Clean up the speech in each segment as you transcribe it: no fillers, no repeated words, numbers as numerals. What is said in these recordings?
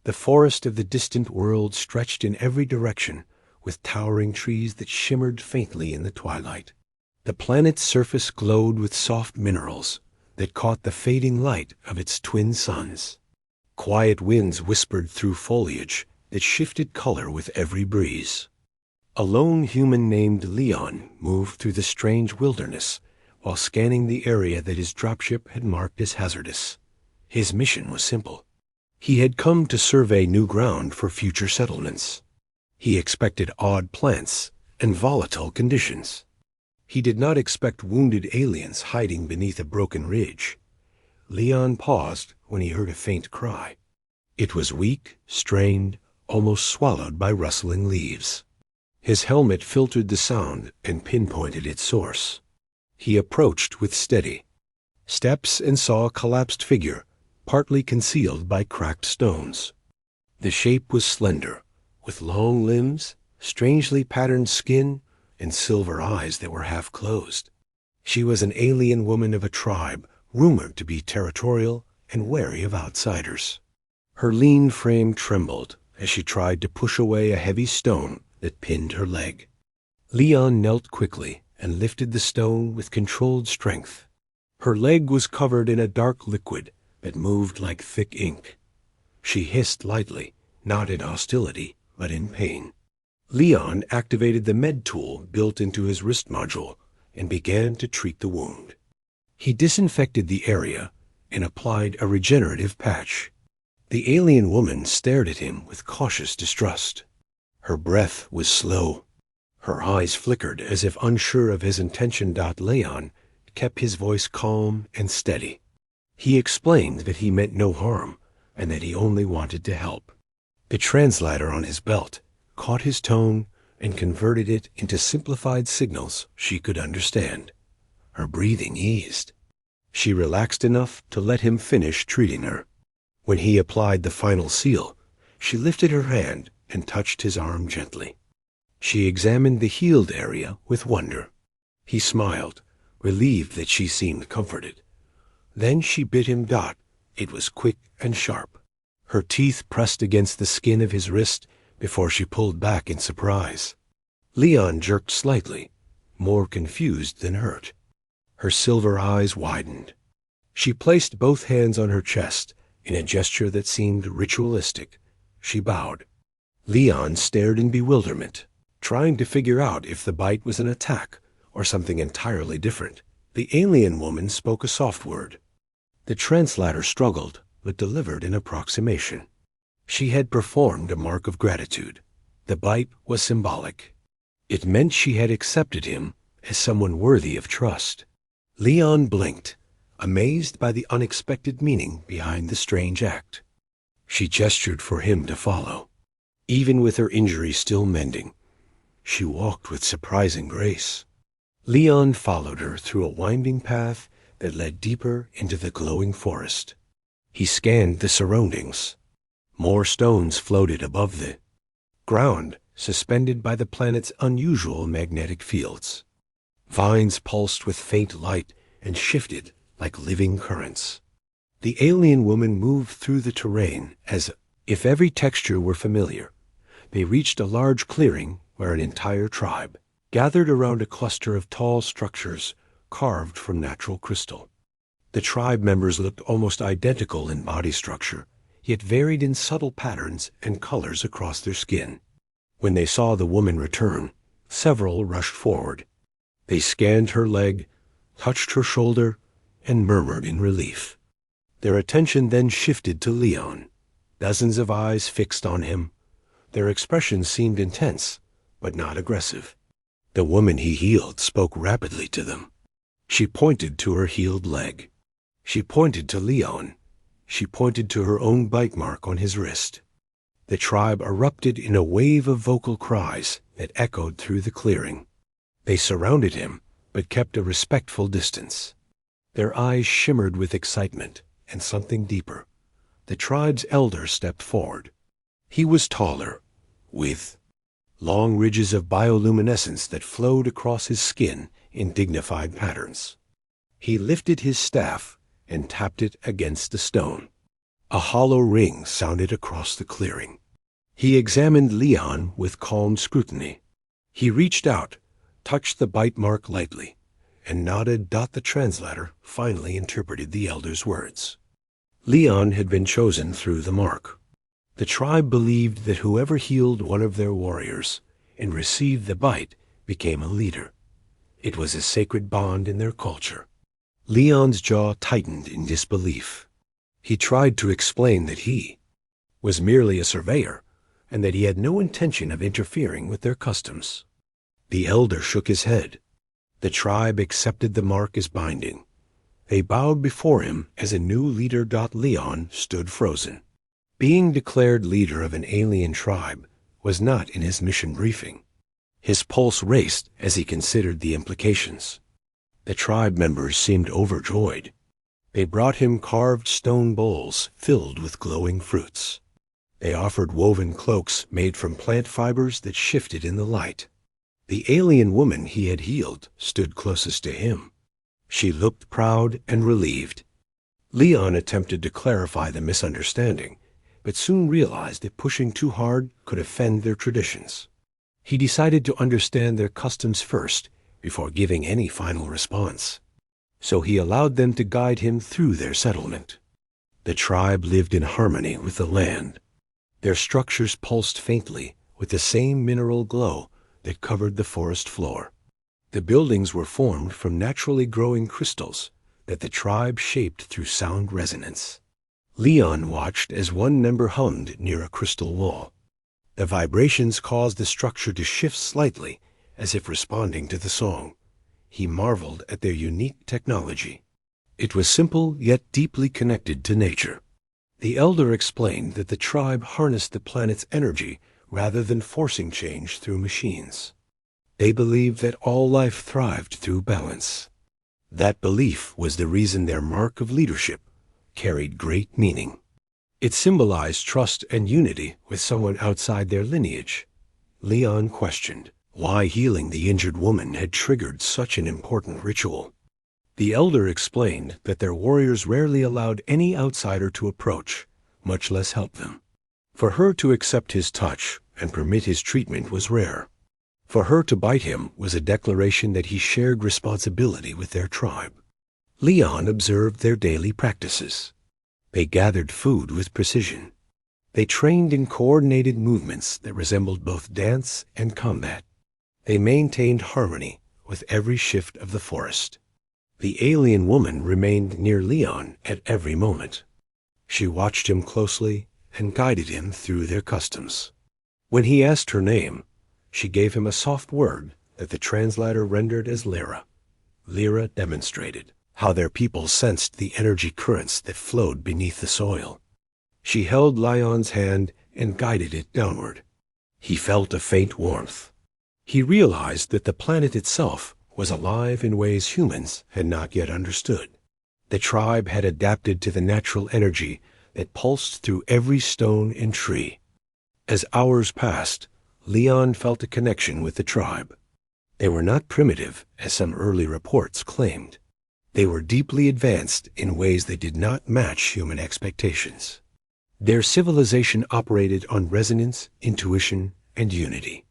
The forest of the distant world stretched in every direction, with towering trees that shimmered faintly in the twilight. The planet's surface glowed with soft minerals that caught the fading light of its twin suns. Quiet winds whispered through foliage that shifted color with every breeze. A lone human named Leon moved through the strange wilderness while scanning the area that his dropship had marked as hazardous. His mission was simple. He had come to survey new ground for future settlements. He expected odd plants and volatile conditions. He did not expect wounded aliens hiding beneath a broken ridge. Leon paused when he heard a faint cry. It was weak, strained, almost swallowed by rustling leaves. His helmet filtered the sound and pinpointed its source. He approached with steady steps and saw a collapsed figure, partly concealed by cracked stones. The shape was slender, with long limbs, strangely patterned skin, and silver eyes that were half closed. She was an alien woman of a tribe rumored to be territorial and wary of outsiders. Her lean frame trembled as she tried to push away a heavy stone that pinned her leg. Leon knelt quickly and lifted the stone with controlled strength. Her leg was covered in a dark liquid that moved like thick ink. She hissed lightly, not in hostility, but in pain. Leon activated the med tool built into his wrist module and began to treat the wound. He disinfected the area and applied a regenerative patch. The alien woman stared at him with cautious distrust. Her breath was slow. Her eyes flickered as if unsure of his intention. Leon kept his voice calm and steady. He explained that he meant no harm and that he only wanted to help. The translator on his belt caught his tone and converted it into simplified signals she could understand. Her breathing eased. She relaxed enough to let him finish treating her. When he applied the final seal, she lifted her hand and touched his arm gently. She examined the healed area with wonder. He smiled, relieved that she seemed comforted. Then she bit him. It was quick and sharp. Her teeth pressed against the skin of his wrist before she pulled back in surprise. Leon jerked slightly, more confused than hurt. Her silver eyes widened. She placed both hands on her chest in a gesture that seemed ritualistic. She bowed. Leon stared in bewilderment, trying to figure out if the bite was an attack or something entirely different. The alien woman spoke a soft word. The translator struggled, but delivered an approximation. She had performed a mark of gratitude. The bite was symbolic. It meant she had accepted him as someone worthy of trust. Leon blinked, amazed by the unexpected meaning behind the strange act. She gestured for him to follow. Even with her injury still mending, she walked with surprising grace. Leon followed her through a winding path that led deeper into the glowing forest. He scanned the surroundings. More stones floated above the ground, suspended by the planet's unusual magnetic fields. Vines pulsed with faint light and shifted like living currents. The alien woman moved through the terrain as if every texture were familiar. They reached a large clearing where an entire tribe gathered around a cluster of tall structures carved from natural crystal. The tribe members looked almost identical in body structure, yet varied in subtle patterns and colors across their skin. When they saw the woman return, several rushed forward. They scanned her leg, touched her shoulder, and murmured in relief. Their attention then shifted to Leon, dozens of eyes fixed on him. Their expressions seemed intense, but not aggressive. The woman he healed spoke rapidly to them. She pointed to her healed leg. She pointed to Leon. She pointed to her own bite mark on his wrist. The tribe erupted in a wave of vocal cries that echoed through the clearing. They surrounded him, but kept a respectful distance. Their eyes shimmered with excitement and something deeper. The tribe's elder stepped forward. He was taller, with long ridges of bioluminescence that flowed across his skin in dignified patterns. He lifted his staff and tapped it against the stone. A hollow ring sounded across the clearing. He examined Leon with calm scrutiny. He reached out, touched the bite mark lightly, and nodded. The translator finally interpreted the elder's words. Leon had been chosen through the mark. The tribe believed that whoever healed one of their warriors and received the bite became a leader. It was a sacred bond in their culture. Leon's jaw tightened in disbelief. He tried to explain that he was merely a surveyor and that he had no intention of interfering with their customs. The elder shook his head. The tribe accepted the mark as binding. They bowed before him as a new leader. Leon stood frozen. Being declared leader of an alien tribe was not in his mission briefing. His pulse raced as he considered the implications. The tribe members seemed overjoyed. They brought him carved stone bowls filled with glowing fruits. They offered woven cloaks made from plant fibers that shifted in the light. The alien woman he had healed stood closest to him. She looked proud and relieved. Leon attempted to clarify the misunderstanding, but soon realized that pushing too hard could offend their traditions. He decided to understand their customs first before giving any final response. So he allowed them to guide him through their settlement. The tribe lived in harmony with the land. Their structures pulsed faintly with the same mineral glow that covered the forest floor. The buildings were formed from naturally growing crystals that the tribe shaped through sound resonance. Leon watched as one member hummed near a crystal wall. The vibrations caused the structure to shift slightly, as if responding to the song. He marveled at their unique technology. It was simple yet deeply connected to nature. The elder explained that the tribe harnessed the planet's energy rather than forcing change through machines. They believed that all life thrived through balance. That belief was the reason their mark of leadership carried great meaning. It symbolized trust and unity with someone outside their lineage. Leon questioned why healing the injured woman had triggered such an important ritual. The elder explained that their warriors rarely allowed any outsider to approach, much less help them. For her to accept his touch and permit his treatment was rare. For her to bite him was a declaration that he shared responsibility with their tribe. Leon observed their daily practices. They gathered food with precision. They trained in coordinated movements that resembled both dance and combat. They maintained harmony with every shift of the forest. The alien woman remained near Leon at every moment. She watched him closely and guided him through their customs. When he asked her name, she gave him a soft word that the translator rendered as Lyra. Lyra demonstrated how their people sensed the energy currents that flowed beneath the soil. She held Leon's hand and guided it downward. He felt a faint warmth. He realized that the planet itself was alive in ways humans had not yet understood. The tribe had adapted to the natural energy that pulsed through every stone and tree. As hours passed, Leon felt a connection with the tribe. They were not primitive, as some early reports claimed. They were deeply advanced in ways that did not match human expectations. Their civilization operated on resonance, intuition, and unity.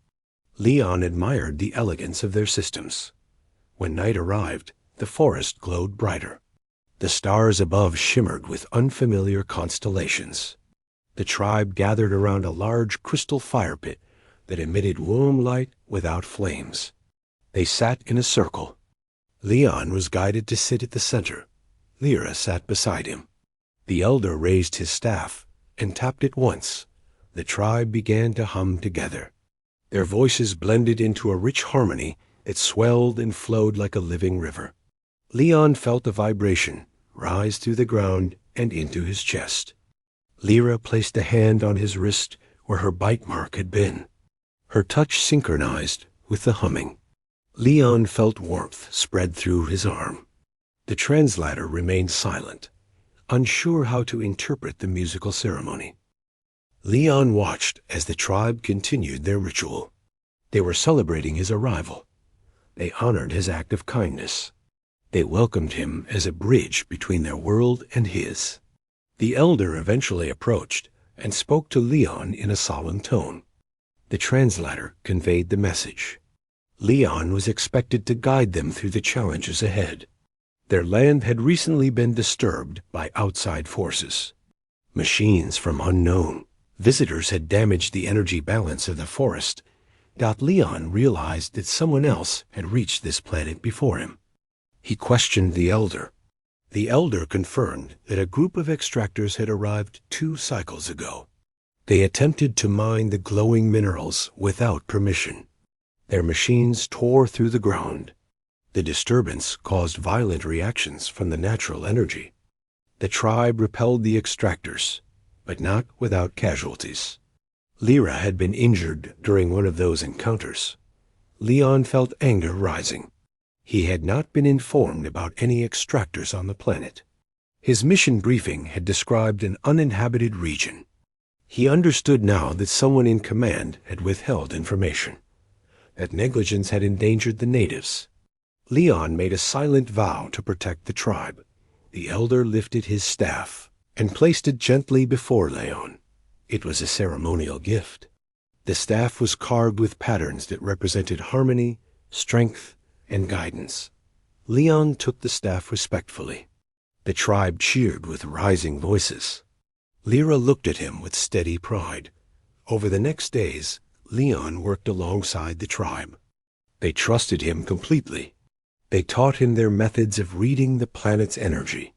Leon admired the elegance of their systems. When night arrived, the forest glowed brighter. The stars above shimmered with unfamiliar constellations. The tribe gathered around a large crystal fire pit that emitted warm light without flames. They sat in a circle. Leon was guided to sit at the center. Lyra sat beside him. The elder raised his staff and tapped it once. The tribe began to hum together. Their voices blended into a rich harmony that swelled and flowed like a living river. Leon felt a vibration rise through the ground and into his chest. Lyra placed a hand on his wrist where her bite mark had been. Her touch synchronized with the humming. Leon felt warmth spread through his arm. The translator remained silent, unsure how to interpret the musical ceremony. Leon watched as the tribe continued their ritual. They were celebrating his arrival. They honored his act of kindness. They welcomed him as a bridge between their world and his. The elder eventually approached and spoke to Leon in a solemn tone. The translator conveyed the message. Leon was expected to guide them through the challenges ahead. Their land had recently been disturbed by outside forces. Machines from unknown visitors had damaged the energy balance of the forest. Leon realized that someone else had reached this planet before him. He questioned the elder. The elder confirmed that a group of extractors had arrived 2 cycles ago. They attempted to mine the glowing minerals without permission. Their machines tore through the ground. The disturbance caused violent reactions from the natural energy. The tribe repelled the extractors, but not without casualties. Lyra had been injured during one of those encounters. Leon felt anger rising. He had not been informed about any extractors on the planet. His mission briefing had described an uninhabited region. He understood now that someone in command had withheld information, that negligence had endangered the natives. Leon made a silent vow to protect the tribe. The elder lifted his staff and placed it gently before Leon. It was a ceremonial gift. The staff was carved with patterns that represented harmony, strength, and guidance. Leon took the staff respectfully. The tribe cheered with rising voices. Lyra looked at him with steady pride. Over the next days, Leon worked alongside the tribe. They trusted him completely. They taught him their methods of reading the planet's energy.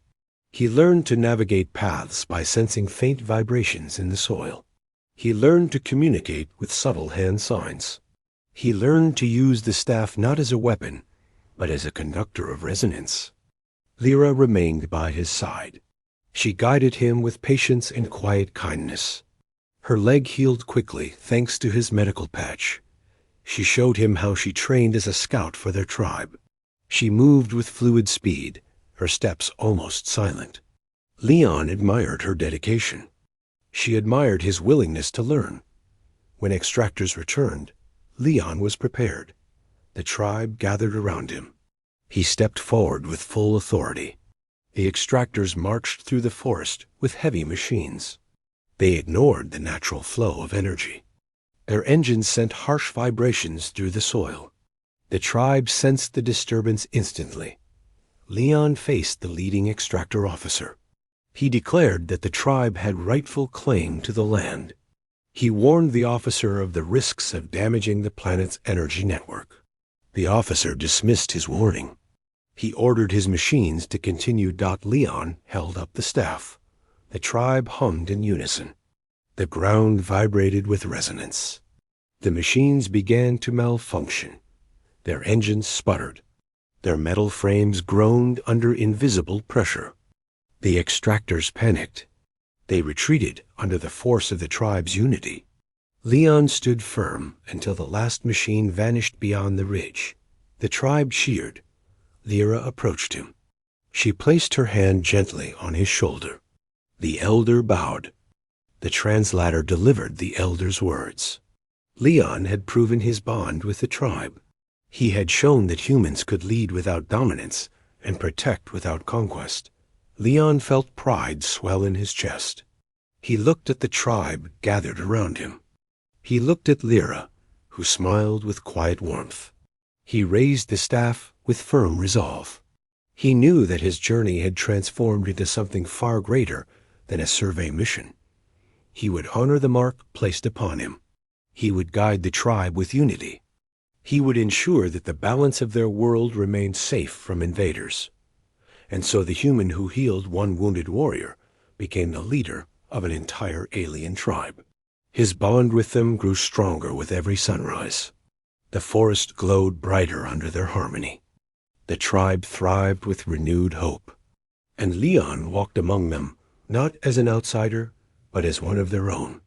He learned to navigate paths by sensing faint vibrations in the soil. He learned to communicate with subtle hand signs. He learned to use the staff not as a weapon, but as a conductor of resonance. Lyra remained by his side. She guided him with patience and quiet kindness. Her leg healed quickly thanks to his medical patch. She showed him how she trained as a scout for their tribe. She moved with fluid speed, her steps almost silent. Leon admired her dedication. She admired his willingness to learn. When extractors returned, Leon was prepared. The tribe gathered around him. He stepped forward with full authority. The extractors marched through the forest with heavy machines. They ignored the natural flow of energy. Their engines sent harsh vibrations through the soil. The tribe sensed the disturbance instantly. Leon faced the leading extractor officer. He declared that the tribe had rightful claim to the land. He warned the officer of the risks of damaging the planet's energy network. The officer dismissed his warning. He ordered his machines to continue. Leon held up the staff. The tribe hummed in unison. The ground vibrated with resonance. The machines began to malfunction. Their engines sputtered. Their metal frames groaned under invisible pressure. The extractors panicked. They retreated under the force of the tribe's unity. Leon stood firm until the last machine vanished beyond the ridge. The tribe cheered. Lyra approached him. She placed her hand gently on his shoulder. The elder bowed. The translator delivered the elder's words. Leon had proven his bond with the tribe. He had shown that humans could lead without dominance and protect without conquest. Leon felt pride swell in his chest. He looked at the tribe gathered around him. He looked at Lyra, who smiled with quiet warmth. He raised the staff with firm resolve. He knew that his journey had transformed into something far greater than a survey mission. He would honor the mark placed upon him. He would guide the tribe with unity. He would ensure that the balance of their world remained safe from invaders. And so the human who healed one wounded warrior became the leader of an entire alien tribe. His bond with them grew stronger with every sunrise. The forest glowed brighter under their harmony. The tribe thrived with renewed hope. And Leon walked among them, not as an outsider, but as one of their own.